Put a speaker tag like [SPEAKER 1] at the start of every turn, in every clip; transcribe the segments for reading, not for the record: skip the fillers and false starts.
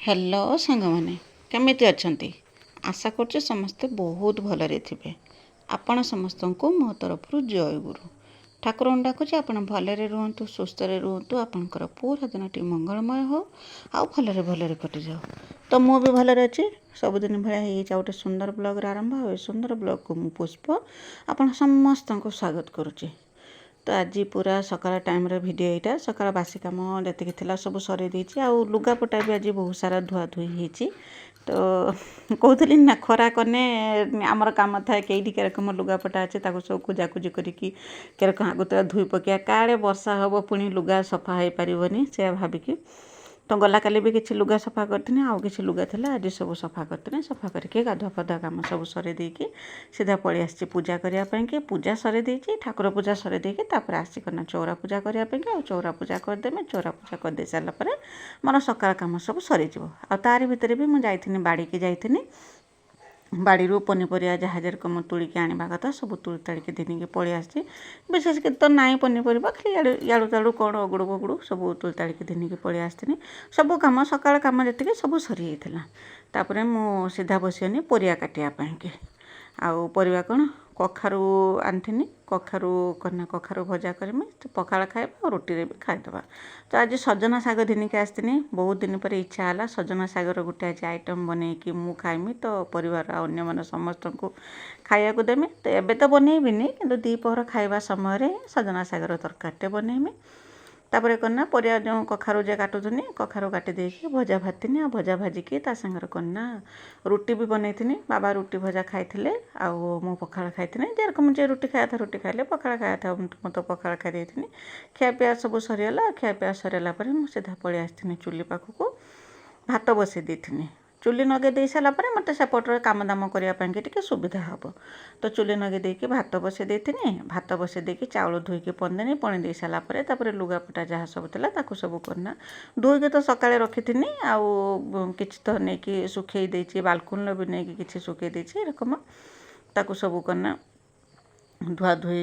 [SPEAKER 1] Hello सांग मैंने केमिति अछंती आशा करछे समस्ते बहुत भलरे थिबे। आपण समस्त को मो तरफ जय गुरु ठाकुर डाकुचे आपण भलरे रुहतु सुस्थ रुहतु आपणकर पूरा दिनटी मंगलमय हो आउ भलरे भलरे कटि जाओ। तो मु भी भलरे अच्छी सबुदिन भाया हो गोटे सुंदर ब्लॉग आरंभ हो सुंदर ब्लॉग को मु पुष्प आपण समस्त को स्वागत करुचे। तो आज पूरा सकाल टाइम रे वीडियो यहाँ सकाल बासी कम जी थी सब सर देती आउ लुगापटा भी आज बहुत सारा धुआ धुई होती। तो कहती ना खरा कने आमर कम थाए कई केरकम लुगापटा अच्छे सब खोजाखोजी करक आगुतरा धुई पक काड़े वर्षा हम पुणी लुगा सफा हो पारनी से भाविकी तो गला काली भी किसी लुगा सफा करती आउ किसी लुगा था आज सब सफा करती सफा करके गाधुआ पाधुआ कम सब सरे देकी सीधा पलि आसी पूजा करने पूजा सरे देती ठाकुर पूजा सरे देकी तापर आसिकना चौरा पूजा करने चौरा पूजा करदेमे चौरा पूजा कर दे सारापर मोर सकाळ कम सब सरीज आ तारि भितर भी मुझे बाड़ी की जाइनी बाड़ी पनीपरिया जहाँ जेरकम तुलिकी आने कथा सब तुली ताड़िकी दिनिकी पलि आसी विशेषकर तो नाई पनीपरिया खाली याड़ू ताड़ू कौन अगुड़ू बगुड़ू सब तुली ताड़िकी दिनिकी पलि आसनी सब कम सकाळ कम जी सब सरी जाता। तापर मु सीधा बसिनी परिया काटियापाई आउ परिया कौन कखारू आनी कखारू कना कखारू भजा करमी पखाड़ खाइबा रोटी भी खाईदे। तो आज सजना साग दिनिकी आसनी बहुत दिन पर इच्छा है सजना सागर गोटे आज आइटम बनईकि मु खाइमी तो परिवार अन्य मन समस्त को खाया देमी। तो एबे तो बनईबिनी कि दीपहर खाइबा समय सजना सागर तरकारीटे बनईमी। तापर करना परिया जो कखारू जे काटुनी कखारू काटी देकी भजा भाजनी आ भजा भाजिकी ता संगर करना रुटी भी बनईथी बाबा रुटी भजा खाई आउ मो पखाड़ खाई जेरकम जे रुटी खाया था रुटी खाइले पखाड़ खाया था मत पखाड़ खाई देती खियापिया सब सरीगला खियापिया सरेला मुझे सीधा पलि आसनी चुली पाखक भात बसई देती चुली नगे दे सारापर मत सेपटर काम दाम करने टी सुविधा हम। तो चुली नगे देकी भात बसई देती भात बसई देकी चाउल धोईकी पनेनी पणी दे सारापर लुगापटा जहाँ सब था सब करना धोईकी तो सकाଳେ रखी आउ किसी तो नहीं सुखे देती बालकुनी भी नहीं कि सुखे देती एरकम ताकू सब करना धुआ धुई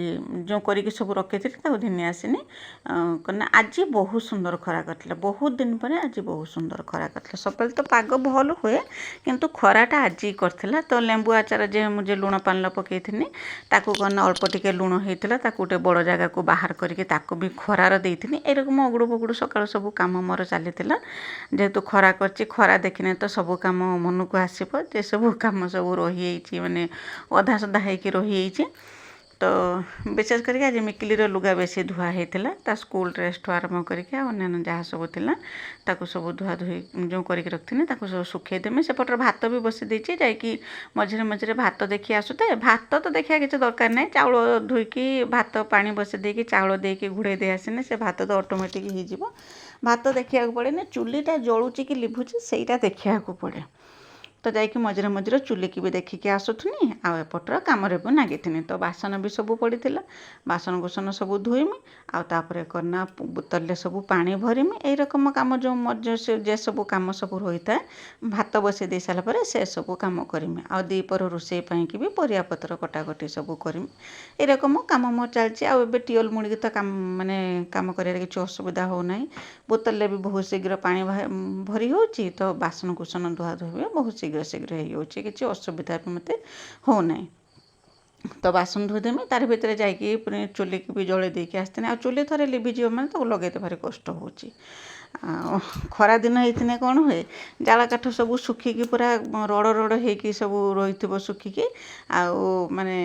[SPEAKER 1] जो करके सब रखी थी घिनी आसनी करना आज बहुत सुंदर खरा करथिला बहुत दिन पर आज बहुत सुंदर खरा करथिला। सबले तो पाग भल हुए किंतु खराटा आज करथिला। तो लेंबू आचार जे मुझे लुण पान पकई ताकू करना अल्प टिके लुण होता गोटे बड़ जगह को बाहर करके भी खरार देती एरकम अगुड़ू बगुड़ू सकाल सब कम मोर चली जेहेतु खरा कर खरा देखने तो सब कम मन को आसब जे सब कम सब रही माने अधा सदा होगी रही। तो विशेष करके आज मिकिलीर लुगा बेसी धुआ होता स्कूल ड्रेस ठू आरम्भ करके अन्य जहाँ सब था सब धुआ धुई जो करके रखी सब सुखेदेमी सेपटर भात भी बसी देती जाकि मझे मझे भात देखी आसुते भात तो देखा किसी दरकार ना चाउल धोईकी भात पानी बसी देकी चाउल देकी घोड़े दे आसने से भात तो ऑटोमेटिक हो भात देखा पड़े चुलीटा जलुची कि लिभुची सेटा देखा पड़े। तो जाकि मझे मझे चुली की भी देखिकी आसुथुनी आउपटर कम भी नागिथी तो बासन भी सब पड़ा बासन कुसन सब धोईमी आउे करना बोतल सब पानी भरमी यही रकम कम जो जे सब कम सब रही था भात बसई दे सारापर से सब कम करमी आ दीपर रोषे की भी परियापत्र कटाकटी सब करमी ये रकम कम मोर चलती आबे टीएल मुड़ी तो कम माने कम कर किसी असुविधा होना बोतल भी बहुत शीघ्र पानी भरी हो तो बासन कुसन धुआ धुए बहुत शीघ्र शीघ्र हो किसी असुविधा भी मत होना। तो बासन धोदेमी तार भितर जाकि पुणी चुली की भी जड़े देकी आसते आ चुली थे लिभिज मैंने तो लगे भारी कष्ट हो खरा दिन होती कौन हुए जाला काठ सब सुखिकी पूरा रड़ रड़ हो सब रही सुखिकी आउ माने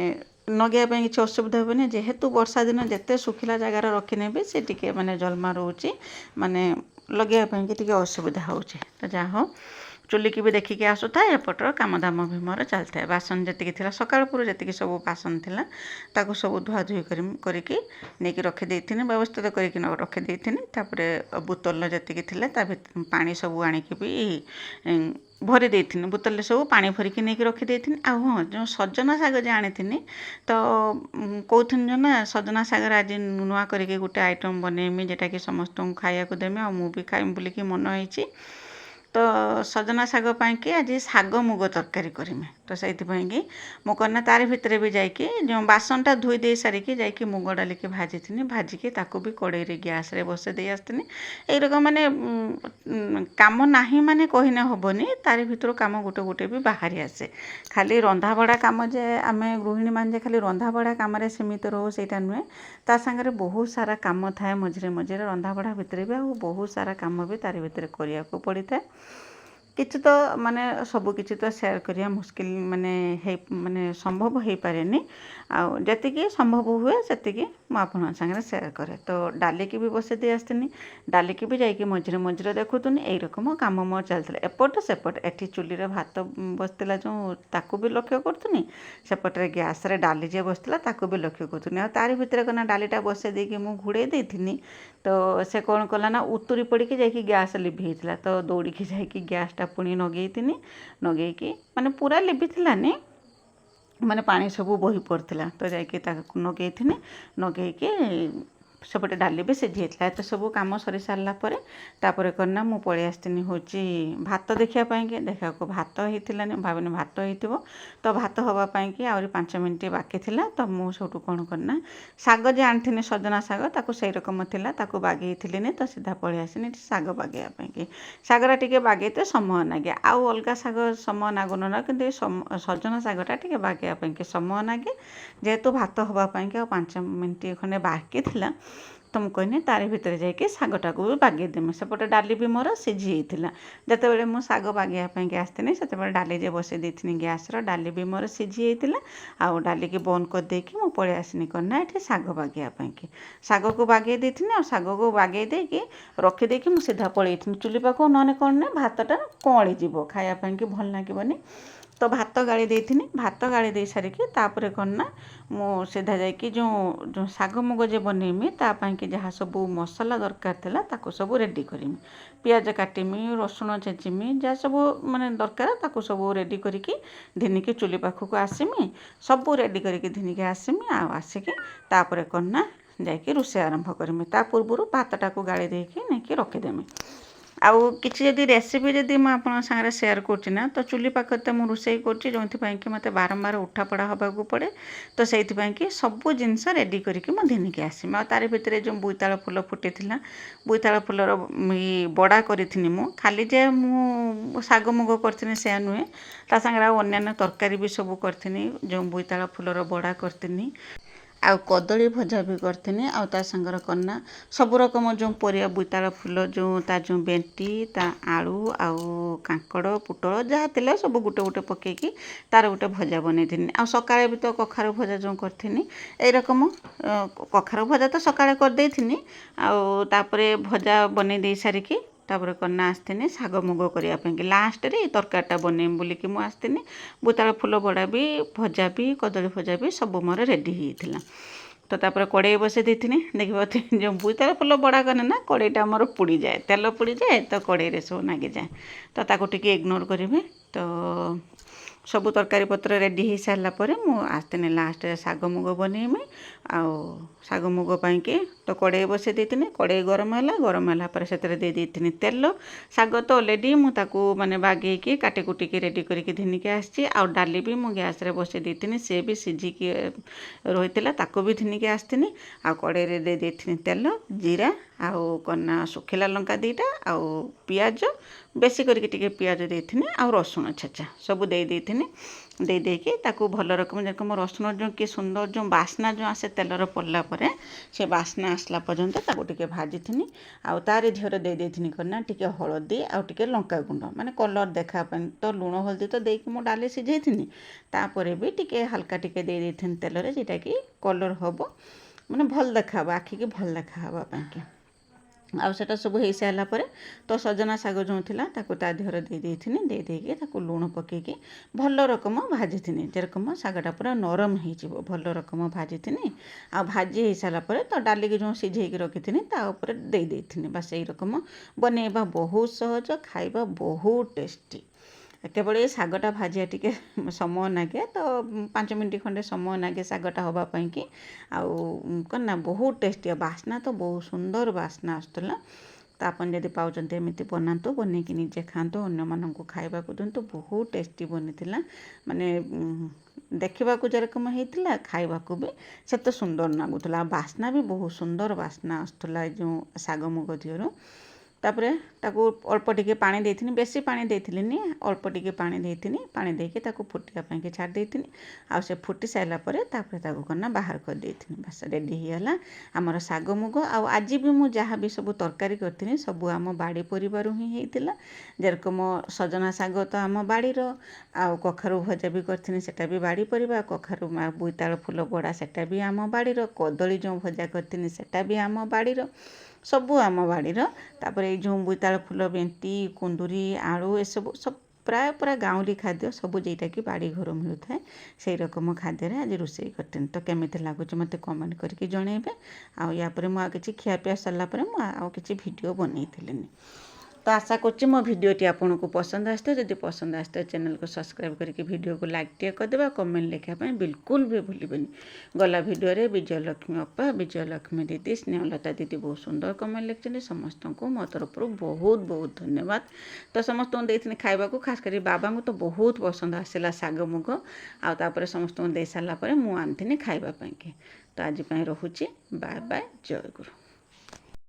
[SPEAKER 1] नगैया किसी असुविधा हेनी जेहेतु वर्षा दिन जिते सुखिला जगार रखने भी सी टे माने जलमा रोचे माने लगैया कि असुविधा हो। तो जहाँ हो चुली की भी देखिकी आसुता एपटर कम दाम भी मोर चलता है बासन जी थी सकाल पूर्व जी सब बासन थी ताकू सब धुआ धुई करके नहीं रखीदे व्यवस्थित करके रखीदे बोतल जी थी पानी सब आणिकी भी भरी देती बोतल सब पानी भरिकी नहीं रखीदे आ हाँ जो सजना साग जो आनी तो कौन जो ना सजना सागर आज नुआ करके गोटे आइटम बनईमी जेटा कि समस्त को खाया देमी आ मु भी खाइम बोलिकी मन होती। ତ ସଜନା ଶାଗ ପାଇଁକି ଆଜି ଶାଗ ମୁଗ ତରକାରୀ କରିମି। ତ ସେଇଥିପାଇଁକି ମୁଁ କନା ତାରି ଭିତରେ ବି ଯାଇକି ଯେଉଁ ବାସନଟା ଧୋଇ ଦେଇ ସାରିକି ଯାଇକି ମୁଗ ଡାଲିକି ଭାଜିଥିନି। ଭାଜିକି ତାକୁ ବି କଡ଼େଇରେ ଗ୍ୟାସ୍ରେ ବସେଇ ଦେଇ ଆସିଥିନି। ଏଇରକମ ମାନେ କାମ ନାହିଁ ମାନେ କହିନେ ହବନି, ତାରି ଭିତରୁ କାମ ଗୋଟେ ଗୋଟେ ବି ବାହାରି ଆସେ। ଖାଲି ରନ୍ଧାବଢ଼ା କାମ ଯେ ଆମେ ଗୃହିଣୀମାନେ ଯେ ଖାଲି ରନ୍ଧାବଢ଼ା କାମରେ ସୀମିତ ରହୁ ସେଇଟା ନୁହେଁ। ତା ସାଙ୍ଗରେ ବହୁତ ସାରା କାମ ଥାଏ ମଝିରେ ମଝିରେ ରନ୍ଧାବଢ଼ା ଭିତରେ ବି, ଆଉ ବହୁତ ସାରା କାମ ବି ତାରି ଭିତରେ କରିବାକୁ ପଡ଼ିଥାଏ। କିଛି ତ ମାନେ ସବୁ କିଛି ତ ସେୟାର କରିବା ମୁସ୍କିଲ ମାନେ ସମ୍ଭବ ହେଇପାରେନି। ଆଉ ଯେତିକି ସମ୍ଭବ ହୁଏ ସେତିକି ମୁଁ ଆପଣଙ୍କ ସାଙ୍ଗରେ ସେୟାର କରେ। ତ ଡାଲିକି ବି ବସେଇ ଦେଇ ଆସିଥିନି। ଡାଲିକି ବି ଯାଇକି ମଝିରେ ମଝିରେ ଦେଖୁଥିନି। ଏଇରକମ କାମ ମୋର ଚାଲିଥିଲା ଏପଟ ସେପଟ। ଏଠି ଚୁଲିରେ ଭାତ ବସିଥିଲା ଯେଉଁ ତାକୁ ବି ଲକ୍ଷ୍ୟ କରୁଥିନି, ସେପଟରେ ଗ୍ୟାସ୍ରେ ଡାଲି ଯେ ବସିଥିଲା ତାକୁ ବି ଲକ୍ଷ୍ୟ କରୁଥିନି। ଆଉ ତାରି ଭିତରେ କନା ଡାଲିଟା ବସେଇ ଦେଇକି ମୁଁ ଘୋଡ଼େଇ ଦେଇଥିନି। ତ ସେ କ'ଣ କଲା ନା ଉତୁରି ପଡ଼ିକି ଯାଇକି ଗ୍ୟାସ୍ ଲିଭିଯାଇଥିଲା। ତ ଦୌଡ଼ିକି ଯାଇକି ଗ୍ୟାସ୍ଟା ପୁଣି ନଗେଇଥିନି। ନଗେଇକି ମାନେ ପୁରା ଲିଭିଥିଲାନି, ମାନେ ପାଣି ସବୁ ବୋହି ପଡ଼ିଥିଲା। ତ ଯାଇକି ତାକୁ ନଗେଇଥିନି। ନଗେଇକି ସେପଟେ ଡାଲି ବି ସିଝି ଯାଇଥିଲା। ଏତେ ସବୁ କାମ ସରି ସାରିଲା ପରେ ତାପରେ କନା ମୁଁ ପଳେଇ ଆସିଥିନି ହେଉଛି ଭାତ ଦେଖିବା ପାଇଁକି। ଦେଖିବାକୁ ଭାତ ହେଇଥିଲାନି, ଭାବିନି ଭାତ ହେଇଥିବ। ତ ଭାତ ହେବା ପାଇଁକି ଆହୁରି 5 ମିନିଟ୍ ବାକି ଥିଲା। ତ ମୁଁ ସେଇଠୁ କ'ଣ କନା, ଶାଗ ଯେ ଆଣିଥିନି ସଜନା ଶାଗ ତାକୁ ସେଇ ରକମ ଥିଲା, ତାକୁ ବାଗେଇଥିଲିନି। ତ ସିଧା ପଳେଇ ଆସିନି ଶାଗ ବାଗେଇବା ପାଇଁକି। ଶାଗଟା ଟିକେ ବାଗେଇତେ ସମୟ ଲାଗେ। ଆଉ ଅଲଗା ଶାଗ ସମୟ ଲାଗୁନ, କିନ୍ତୁ ଏ ସଜନା ଶାଗଟା ଟିକେ ବାଗେଇବା ପାଇଁକି ସମୟ ଲାଗେ। ଯେହେତୁ ଭାତ ହେବା ପାଇଁକି ଆଉ 5 ମିନିଟ୍ ଖଣ୍ଡେ ବାକି ଥିଲା, ତ ମୁଁ କହିନି ତାରି ଭିତରେ ଯାଇକି ଶାଗଟାକୁ ବି ବାଗେଇଦେମି। ସେପଟେ ଡାଲି ବି ମୋର ସିଝି ଯାଇଥିଲା। ଯେତେବେଳେ ମୁଁ ଶାଗ ବାଗେଇବା ପାଇଁକି ଆସିଥିନି, ସେତେବେଳେ ଡାଲି ଯେ ବସେଇ ଦେଇଥିନି ଗ୍ୟାସ୍ର, ଡାଲି ବି ମୋର ସିଝି ଯାଇଥିଲା। ଆଉ ଡାଲିକି ବନ୍ଦ କରିଦେଇକି ମୁଁ ପଳେଇ ଆସିନି କ'ଣ ନା ଏଠି ଶାଗ ବାଗେଇବା ପାଇଁକି। ଶାଗକୁ ବାଗେଇ ଦେଇଥିନି। ଆଉ ଶାଗକୁ ବାଗେଇ ଦେଇକି ରଖିଦେଇକି ମୁଁ ସିଧା ପଳେଇଥିନି ଚୁଲି ପାଖକୁ। ନହେଲେ କ'ଣ ନା ଭାତଟା କଅଁଳି ଯିବ, ଖାଇବା ପାଇଁକି ଭଲ ଲାଗିବନି। ତ ଭାତ ଗାଳି ଦେଇଥିନି। ଭାତ ଗାଳି ଦେଇ ସାରିକି ତାପରେ କ'ଣ ନା ମୁଁ ସିଧା ଯାଇକି ଯେଉଁ ଶାଗ ମୁଗ ଯେ ବନେଇମି ତା ପାଇଁକି ଯାହା ସବୁ ମସଲା ଦରକାର ଥିଲା ତାକୁ ସବୁ ରେଡ଼ି କରିମି। ପିଆଜ କାଟିମି, ରସୁଣ ଛେଚିମି, ଯାହା ସବୁ ମାନେ ଦରକାର ତାକୁ ସବୁ ରେଡ଼ି କରିକି ଧିନିକି ଚୁଲି ପାଖକୁ ଆସିମି। ସବୁ ରେଡ଼ି କରିକି ଧିନିକି ଆସିମି। ଆଉ ଆସିକି ତାପରେ କ'ଣ ନା ଯାଇକି ରୋଷେଇ ଆରମ୍ଭ କରିମି। ତା ପୂର୍ବରୁ ଭାତଟାକୁ ଗାଳି ଦେଇକି ନେଇକି ରଖିଦେମି। ଆଉ କିଛି ଯଦି ରେସିପି ଯଦି ମୁଁ ଆପଣଙ୍କ ସାଙ୍ଗରେ ସେୟାର କରୁଛି ନା, ତ ଚୁଲି ପାଖରେ ତ ମୁଁ ରୋଷେଇ କରୁଛି, ଯେଉଁଥିପାଇଁକି ମୋତେ ବାରମ୍ବାର ଉଠାପଡ଼ା ହେବାକୁ ପଡ଼େ। ତ ସେଇଥିପାଇଁକି ସବୁ ଜିନିଷ ରେଡ଼ି କରିକି ମୁଁ ଧିନିକି ଆସିମି। ଆଉ ତାରି ଭିତରେ ଯେଉଁ ବୋଇତାଳ ଫୁଲ ଫୁଟିଥିଲା, ବୋଇତାଳ ଫୁଲର ବଡ଼ା କରିଥିନି ମୁଁ। ଖାଲି ଯେ ମୁଁ ଶାଗ ମୁଗ କରିଥିନି ସେୟା ନୁହେଁ, ତା ସାଙ୍ଗରେ ଆଉ ଅନ୍ୟାନ୍ୟ ତରକାରୀ ବି ସବୁ କରିଥିନି। ଯେଉଁ ବୋଇତାଳ ଫୁଲର ବଡ଼ା କରିଥିନି, ଆଉ କଦଳୀ ଭଜା ବି କରିଥିନି। ଆଉ ତା ସାଙ୍ଗରେ କ'ଣ ନା ସବୁ ରକମ ଯେଉଁ ପରିବା, ବୋଇତାଳ ଫୁଲ ଯେଉଁ ତା ଯେଉଁ ବେଣ୍ଟି, ତା ଆଳୁ ଆଉ କାଙ୍କଡ଼ ପୋଟଳ ଯାହା ଥିଲା ସବୁ ଗୋଟେ ଗୋଟେ ପକେଇକି ତାର ଗୋଟେ ଭଜା ବନେଇଥିନି। ଆଉ ସକାଳେ ବି ତ କଖାରୁ ଭଜା ଯେଉଁ କରିଥିନି, ଏଇ ରକମ କଖାରୁ ଭଜା ତ ସକାଳେ କରିଦେଇଥିନି। ଆଉ ତାପରେ ଭଜା ବନେଇ ଦେଇ ସାରିକି ତାପରେ କ'ଣ ନା ଆସିଥିନି ଶାଗ ମୁଗ କରିବା ପାଇଁକି। ଲାଷ୍ଟରେ ଏଇ ତରକାରୀଟା ବନେଇମି ବୋଲିକି ମୁଁ ଆସିଥିନି। ବୋଇତାଳ ଫୁଲ ବଡ଼ା ବି, ଭଜା ବି, କଦଳୀ ଭଜା ବି ସବୁ ମୋର ରେଡ଼ି ହେଇଥିଲା। ତ ତାପରେ କଡ଼େଇ ବସେଇ ଦେଇଥିନି। ଦେଖିବ ଯେଉଁ ବୋଇତାଳ ଫୁଲ ବଡ଼ା କନେ ନା କଡ଼େଇଟା ଆମର ପୋଡ଼ିଯାଏ, ତେଲ ପୋଡ଼ିଯାଏ, ତ କଡ଼େଇରେ ସବୁ ଲାଗିଯାଏ। ତ ତାକୁ ଟିକେ ଇଗ୍ନୋର କରିବେ। ତ ସବୁ ତରକାରୀ ପତ୍ର ରେଡ଼ି ହେଇସାରିଲା ପରେ ମୁଁ ଆସିଥିନି ଲାଷ୍ଟରେ ଶାଗ ମୁଗ ବନେଇମି। ଆଉ ଶାଗ ମୁଗ ପାଇଁକି ତ କଡ଼େଇ ବସେଇ ଦେଇଥିନି। କଡ଼େଇ ଗରମ ହେଲା ପରେ ସେଥିରେ ଦେଇ ଦେଇଥିନି ତେଲ। ଶାଗ ତ ଅଲରେଡ଼ି ମୁଁ ତାକୁ ମାନେ ବାଗେଇକି କାଟି କୁଟିକି ରେଡ଼ି କରିକି ଧିନିକି ଆସିଛି। ଆଉ ଡାଲି ବି ମୁଁ ଗ୍ୟାସ୍ରେ ବସେଇ ଦେଇଥିନି, ସେ ବି ସିଝିକି ରହିଥିଲା, ତାକୁ ବି ଧିନିକି ଆସିଥିନି। ଆଉ କଡ଼େଇରେ ଦେଇ ଦେଇଥିନି ତେଲ, ଜିରା, ଆଉ କ'ଣ ନା ଶୁଖିଲା ଲଙ୍କା 2ଟା, ଆଉ ପିଆଜ ବେଶୀ କରିକି ଟିକେ ପିଆଜ ଦେଇଥିନି, ଆଉ ରସୁଣ ଛେଚା ସବୁ ଦେଇ ଦେଇଥିନି। ଦେଇ ଦେଇକି ତାକୁ ଭଲ ରକମ ଯେରକମ ରସୁଣ ଯେଉଁ କି ସୁନ୍ଦର ଯେଉଁ ବାସ୍ନା ଯେଉଁ ଆସେ ତେଲରେ ପଡ଼ିଲା ପରେ, ସେ ବାସ୍ନା ଆସିଲା ପର୍ଯ୍ୟନ୍ତ ତାକୁ ଟିକେ ଭାଜିଥିନି। ଆଉ ତାରି ଧିଅରେ ଦେଇ ଦେଇଥିନି କ'ଣ ନା ଟିକେ ହଳଦୀ ଆଉ ଟିକେ ଲଙ୍କାଗୁଣ୍ଡ, ମାନେ କଲର୍ ଦେଖା ପାଇଁ। ତ ଲୁଣ ହଳଦୀ ତ ଦେଇକି ମୁଁ ଡାଲି ସିଝେଇଥିନି, ତାପରେ ବି ଟିକେ ହାଲକା ଟିକେ ଦେଇ ଦେଇଥିନି ତେଲରେ, ଯେଉଁଟାକି କଲର୍ ହେବ, ମାନେ ଭଲ ଦେଖାହେବ, ଆଖିକି ଭଲ ଦେଖାହେବା ପାଇଁକି। ଆଉ ସେଟା ସବୁ ହେଇସାରିଲା ପରେ ତ ସଜନା ଶାଗ ଯେଉଁ ଥିଲା ତାକୁ ତା ଦେହରେ ଦେଇ ଦେଇଥିନି। ଦେଇ ଦେଇକି ତାକୁ ଲୁଣ ପକେଇକି ଭଲ ରକମ ଭାଜିଥିନି, ଯେରକମ ଶାଗଟା ପୁରା ନରମ ହେଇଯିବ, ଭଲ ରକମ ଭାଜିଥିନି। ଆଉ ଭାଜି ହେଇସାରିଲା ପରେ ତ ଡାଲିକି ଯେଉଁ ସିଝେଇକି ରଖିଥିନି ତା ଉପରେ ଦେଇ ଦେଇଥିନି। ବାସ୍ ଏଇ ରକମ ବନେଇବା ବହୁତ ସହଜ, ଖାଇବା ବହୁତ ଟେଷ୍ଟି। କେବଳ ଏ ଶାଗଟା ଭାଜିବା ଟିକେ ସମୟ ଲାଗେ, ତ 5 ମିନିଟ୍ ଖଣ୍ଡେ ସମୟ ଲାଗେ ଶାଗଟା ହେବା ପାଇଁକି। ଆଉ କ'ଣ ନା ବହୁତ ଟେଷ୍ଟି, ବାସ୍ନା ତ ବହୁତ ସୁନ୍ଦର ବାସ୍ନା ଆସୁଥିଲା। ତ ଆପଣ ଯଦି ପାଉଛନ୍ତି ଏମିତି ବନାନ୍ତୁ, ବନେଇକି ନିଜେ ଖାଆନ୍ତୁ, ଅନ୍ୟମାନଙ୍କୁ ଖାଇବାକୁ ଦିଅନ୍ତୁ। ବହୁତ ଟେଷ୍ଟି ବନିଥିଲା, ମାନେ ଦେଖିବାକୁ ଯେରକମ ହେଇଥିଲା ଖାଇବାକୁ ବି ସେତେ ସୁନ୍ଦର ଲାଗୁଥିଲା। ଆଉ ବାସ୍ନା ବି ବହୁତ ସୁନ୍ଦର ବାସ୍ନା ଆସୁଥିଲା ଏ ଯେଉଁ ଶାଗ ମୁଗ ଦିହରୁ। ତାପରେ ତାକୁ ଅଳ୍ପ ଟିକେ ପାଣି ଦେଇଥିନି, ବେଶୀ ପାଣି ଦେଇଥିଲିନି, ଅଳ୍ପ ଟିକେ ପାଣି ଦେଇଥିନି। ପାଣି ଦେଇକି ତାକୁ ଫୁଟିବା ପାଇଁକି ଛାଡ଼ି ଦେଇଥିନି। ଆଉ ସେ ଫୁଟି ସାରିଲା ପରେ ତାପରେ ତାକୁ କନା ବାହାର କରିଦେଇଥିନି। ବାସ୍ ରେଡ଼ି ହେଇଗଲା ଆମର ଶାଗ ମୁଗ। ଆଉ ଆଜି ବି ମୁଁ ଯାହା ବି ସବୁ ତରକାରୀ କରିଥିନି ସବୁ ଆମ ବାଡ଼ି ପରିବାରୁ ହିଁ ହେଇଥିଲା। ଯେରକମ ସଜନା ଶାଗ ତ ଆମ ବାଡ଼ିର, ଆଉ କଖାରୁ ଭଜା ବି କରିଥିନି ସେଟା ବି ବାଡ଼ି ପରିବା, କଖାରୁ ବୋଇତାଳୁ ଫୁଲ ବଡ଼ା ସେଟା ବି ଆମ ବାଡ଼ିର, କଦଳୀ ଯେଉଁ ଭଜା କରିଥିନି ସେଟା ବି ଆମ ବାଡ଼ିର, ସବୁ ଆମ ବାଡ଼ିର। ତାପରେ ଏଇ ଯେଉଁ ବୋଇତାଳୁ ଫୁଲ ବେଣ୍ଟି, କୁନ୍ଦୁରି, ଆଳୁ ଏସବୁ ସବୁ ପ୍ରାୟ ପୁରା ଗାଉଁଲି ଖାଦ୍ୟ ସବୁ, ଯେଉଁଟାକି ବାଡ଼ି ଘରୁ ମିଳୁଥାଏ ସେଇ ରକମ ଖାଦ୍ୟରେ ଆଜି ରୋଷେଇ କରିଥିଲି। ତ କେମିତି ଲାଗୁଛି ମୋତେ କମେଣ୍ଟ କରିକି ଜଣେଇବେ। ଆଉ ୟା ପରେ ମୁଁ ଆଉ କିଛି ଖିଆପିଆ ସରିଲା ପରେ ମୁଁ ଆଉ କିଛି ଭିଡ଼ିଓ ବନେଇଥିଲିନି। ତ ଆଶା କରୁଛି ମୋ ଭିଡ଼ିଓଟି ଆପଣଙ୍କୁ ପସନ୍ଦ ଆସିଥିବ। ଯଦି ପସନ୍ଦ ଆସିଥିବ ଚ୍ୟାନେଲକୁ ସବସ୍କ୍ରାଇବ୍ କରିକି ଭିଡ଼ିଓକୁ ଲାଇକ୍ ଟିକେ କରିଦେବା। କମେଣ୍ଟ ଲେଖିବା ପାଇଁ ବିଲକୁଲ ବି ଭୁଲିବେନି। ଗଲା ଭିଡ଼ିଓରେ ବିଜୟଲକ୍ଷ୍ମୀ ଅପା, ବିଜୟଲକ୍ଷ୍ମୀ ଦିଦି, ସ୍ନେହଲତା ଦିଦି ବହୁତ ସୁନ୍ଦର କମେଣ୍ଟ ଲେଖିଛନ୍ତି। ସମସ୍ତଙ୍କୁ ମୋ ତରଫରୁ ବହୁତ ବହୁତ ଧନ୍ୟବାଦ। ତ ସମସ୍ତଙ୍କୁ ଦେଇଥିଲି ଖାଇବାକୁ, ଖାସ୍ କରି ବାବାଙ୍କୁ ତ ବହୁତ ପସନ୍ଦ ଆସିଲା ଶାଗ ମୁଗ। ଆଉ ତାପରେ ସମସ୍ତଙ୍କୁ ଦେଇ ସାରିଲା ପରେ ମୁଁ ଆଣିଥିଲି ଖାଇବା ପାଇଁକି। ତ ଆଜି ପାଇଁ ରହୁଛି, ବାଏ ବାଏ, ଜୟ ଗୁରୁ।